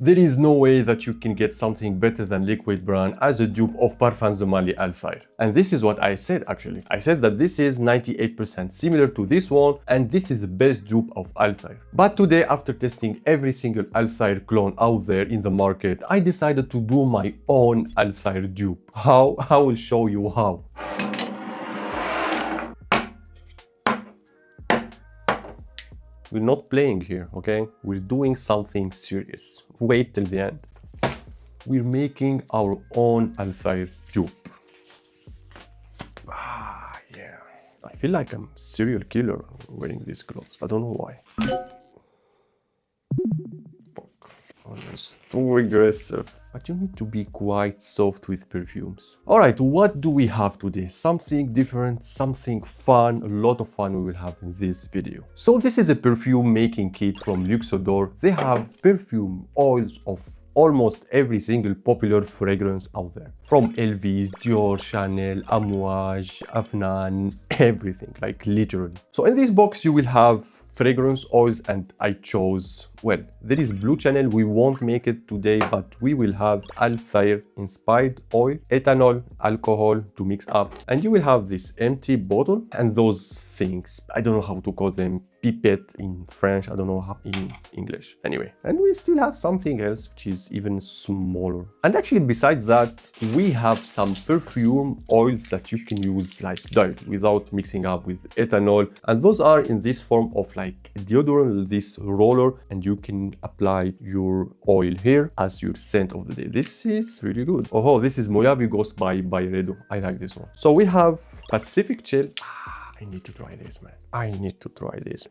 There is no way that you can get something better than Liquid Brun as a dupe of Parfums de Marly Altair. And this is what I said actually. I said that this is 98% similar to this one and this is the best dupe of Altair. But today, after testing every single Altair clone out there in the market, I decided to do my own Altair dupe. How? I will show you how. We're not playing here, okay? We're doing something serious. Wait till the end. We're making our own Altair dupe. Ah, yeah. I feel like I'm a serial killer wearing these clothes. I don't know why. Fuck. Oh, that's too aggressive. But you need to be quite soft with perfumes. Alright, what do we have today? Something different, something fun, a lot of fun we will have in this video. So this is a perfume making kit from Luxodor. They have perfume oils of almost every single popular fragrance out there. From LVs, Dior, Chanel, Amouage, Afnan, everything, like literally. So in this box you will have fragrance oils and I chose, well, there is Blue Channel, we won't make it today, but we will have Altair inspired oil, ethanol, alcohol to mix up, and you will have this empty bottle and those things. I don't know how to call them, pipette in French, I don't know how in English. Anyway, and we still have something else which is even smaller. And actually besides that, we have some perfume oils that you can use like direct without mixing up with ethanol. And those are in this form of like deodorant, this roller, and you can apply your oil here as your scent of the day. This is really good. Oh, this is Mojave Ghost by Redo. I like this one. So we have Pacific Chill. I need to try this, man. I need to try this.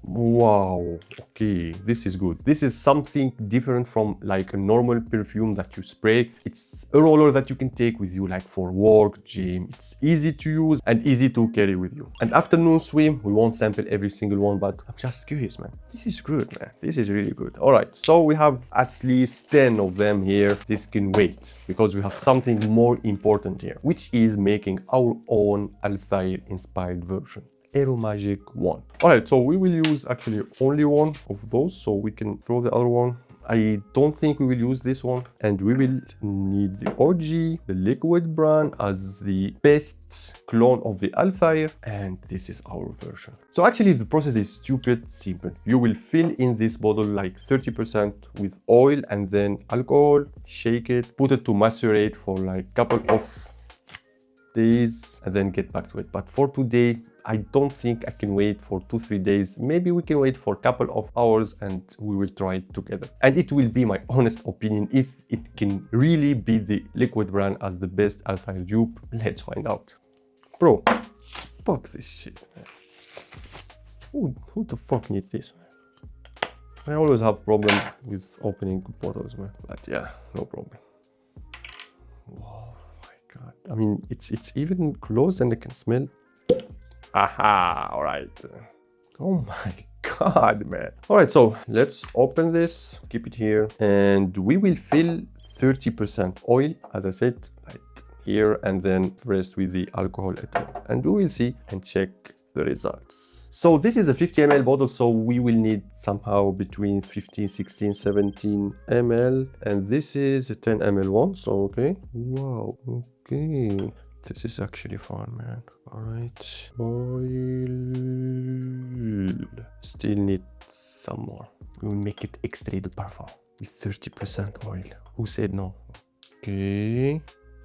Wow, okay, this is good. This is something different from like a normal perfume that you spray. It's a roller that you can take with you like for work, gym. It's easy to use and easy to carry with you. And afternoon swim, we won't sample every single one, but I'm just curious, man. This is good, man. This is really good. All right, so we have at least 10 of them here. This can wait because we have something more important here, which is making our own Altair inspired version. Aromagic one. Alright, so we will use actually only one of those, so we can throw the other one. I don't think we will use this one, and we will need the OG, the Liquid Brun as the best clone of the Altair, and this is our version. So actually the process is stupid simple. You will fill in this bottle like 30% with oil and then alcohol, shake it, put it to macerate for like a couple of days and then get back to it. But for today, I don't think I can wait for 2-3 days. Maybe we can wait for a couple of hours and we will try it together. And it will be my honest opinion if it can really beat the Liquid Brun as the best Altair dupe. Let's find out. Bro, fuck this shit, man. Who the fuck needs this, man? I always have problem with opening bottles, man. But yeah, no problem. Whoa, my God. I mean, it's even closed and I can smell. Aha, all right. Oh my God, man. All right, so let's open this, keep it here, and we will fill 30% oil, as I said, like here, and then rest with the alcohol ethanol. And we will see and check the results. So this is a 50 ml bottle, so we will need somehow between 15, 16, 17 ml. And this is a 10 ml one, so okay. Wow, okay. This is actually fun, man. All right, oil. Still need some more. We'll make it extrait de parfum with 30% oil. Who said no? Okay.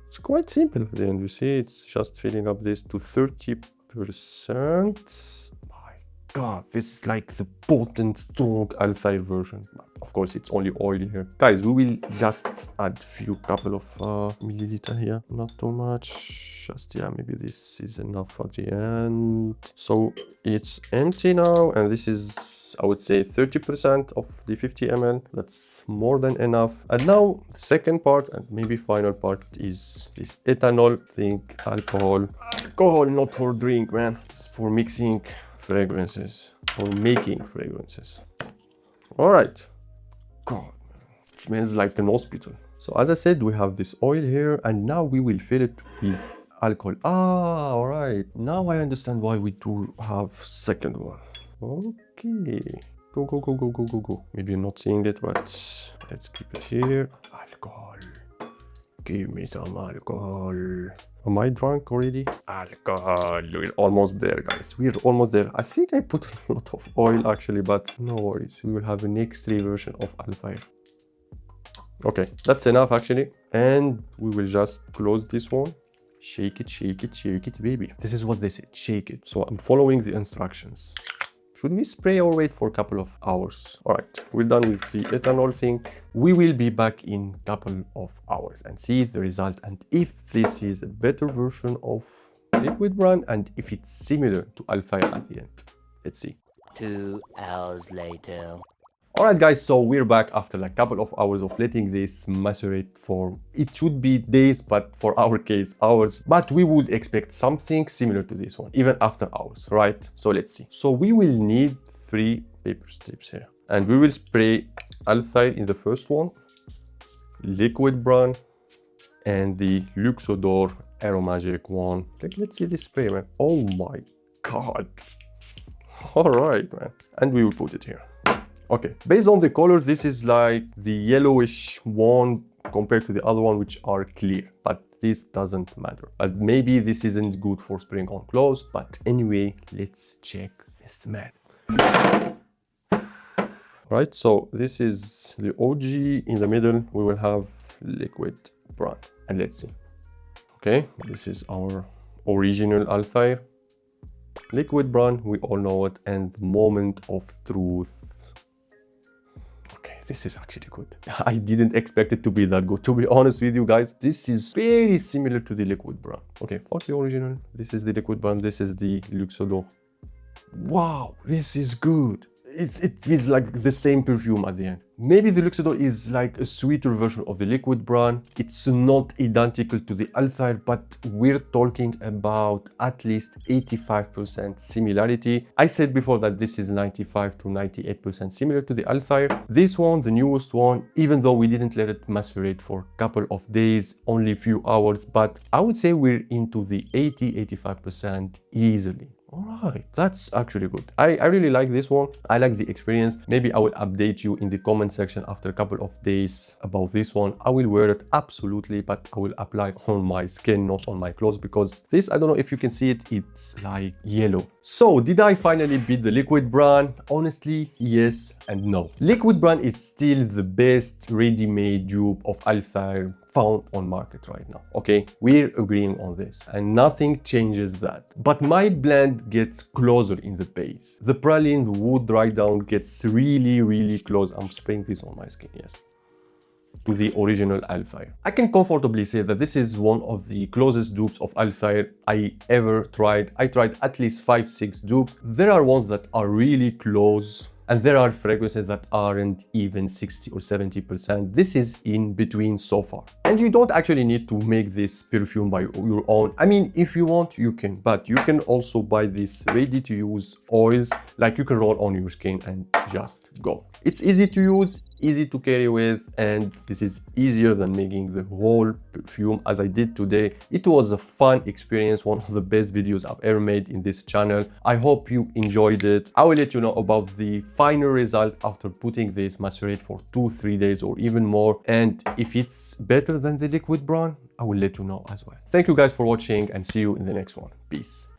It's quite simple at the end. You see, it's just filling up this to 30%. My God, this is like the potent, strong Altair version. Of course, it's only oil here. Guys, we will just add a few couple of milliliter here. Not too much. Just, yeah, maybe this is enough at the end. So it's empty now. And this is, I would say, 30% of the 50 ml. That's more than enough. And now, the second part and maybe final part is this ethanol thing. Alcohol. Alcohol, not for drink, man. It's for mixing fragrances. For making fragrances. All right. God, it smells like an hospital. So as I said, we have this oil here and now we will fill it with alcohol. Ah, all right. Now I understand why we do have second one. Okay. Go, go, go, go, go, go, go. Maybe you're not seeing it, but let's keep it here. Alcohol. Give me some alcohol. Am I drunk already? Alcohol. We're almost there, guys. We're almost there. I think I put a lot of oil actually, but no worries. We will have an X3 version of Altair. Okay, that's enough actually. And we will just close this one. Shake it, shake it, shake it, baby. This is what they said, shake it. So I'm following the instructions. Should we spray or wait for a couple of hours? All right, we're done with the ethanol thing. We will be back in a couple of hours and see the result and if this is a better version of Liquid Brun and if it's similar to Altair at the end. Let's see. 2 hours later. All right, guys, so we're back after like a couple of hours of letting this macerate for, it should be days, but for our case, hours. But we would expect something similar to this one, even after hours, right? So let's see. So we will need 3 paper strips here. And we will spray Altair in the first one, Liquid Brun, and the Luxodor Aromagic one. Let's see this spray, man. Oh my God. All right, man. And we will put it here. Okay, based on the color, this is like the yellowish one compared to the other one, which are clear, but this doesn't matter. But maybe this isn't good for spraying on clothes, but anyway, let's check the smell. Right, so this is the OG. In the middle, we will have Liquid Brun, and let's see. Okay, this is our original Altair. Liquid Brun, we all know it, and moment of truth. This is actually good. I didn't expect it to be that good. To be honest with you guys, this is very similar to the Liquid Brun. Okay, for the original, this is the Liquid Brun, this is the Luxodor. Wow, this is good. It feels like the same perfume at the end. Maybe the Luxodor is like a sweeter version of the Liquid Brun. It's not identical to the Altair, but we're talking about at least 85% similarity. I said before that this is 95 to 98% similar to the Altair. This one, the newest one, even though we didn't let it macerate for a couple of days, only a few hours, but I would say we're into the 80-85% easily. All right, that's actually good. I really like this one. I like the experience. Maybe I will update you in the comment section after a couple of days about this one. I will wear it absolutely, but I will apply on my skin, not on my clothes, because this, I don't know if you can see it, it's like yellow. So did I finally beat the Liquid Brun? Honestly, yes and no. Liquid Brun is still the best ready-made dupe of Altair found on market right now. Okay, we're agreeing on this and nothing changes that. But my blend gets closer in the base. The praline, the wood dry down gets really close. I'm spraying this on my skin, yes, to the original Altair. I can comfortably say that this is one of the closest dupes of Altair I ever tried. I tried at least 5-6 dupes. There are ones that are really close, and there are fragrances that aren't even 60 or 70%. This is in between so far. And you don't actually need to make this perfume by your own. I mean, if you want, you can, but you can also buy these ready-to-use oils, like you can roll on your skin and just go. It's easy to use, easy to carry with, and this is easier than making the whole perfume as I did today. It was a fun experience, one of the best videos I've ever made in this channel. I hope you enjoyed it. I will let you know about the final result after putting this macerate for 2-3 days or even more, and if it's better than the Liquid Brun, I will let you know as well. Thank you guys for watching and see you in the next one. Peace.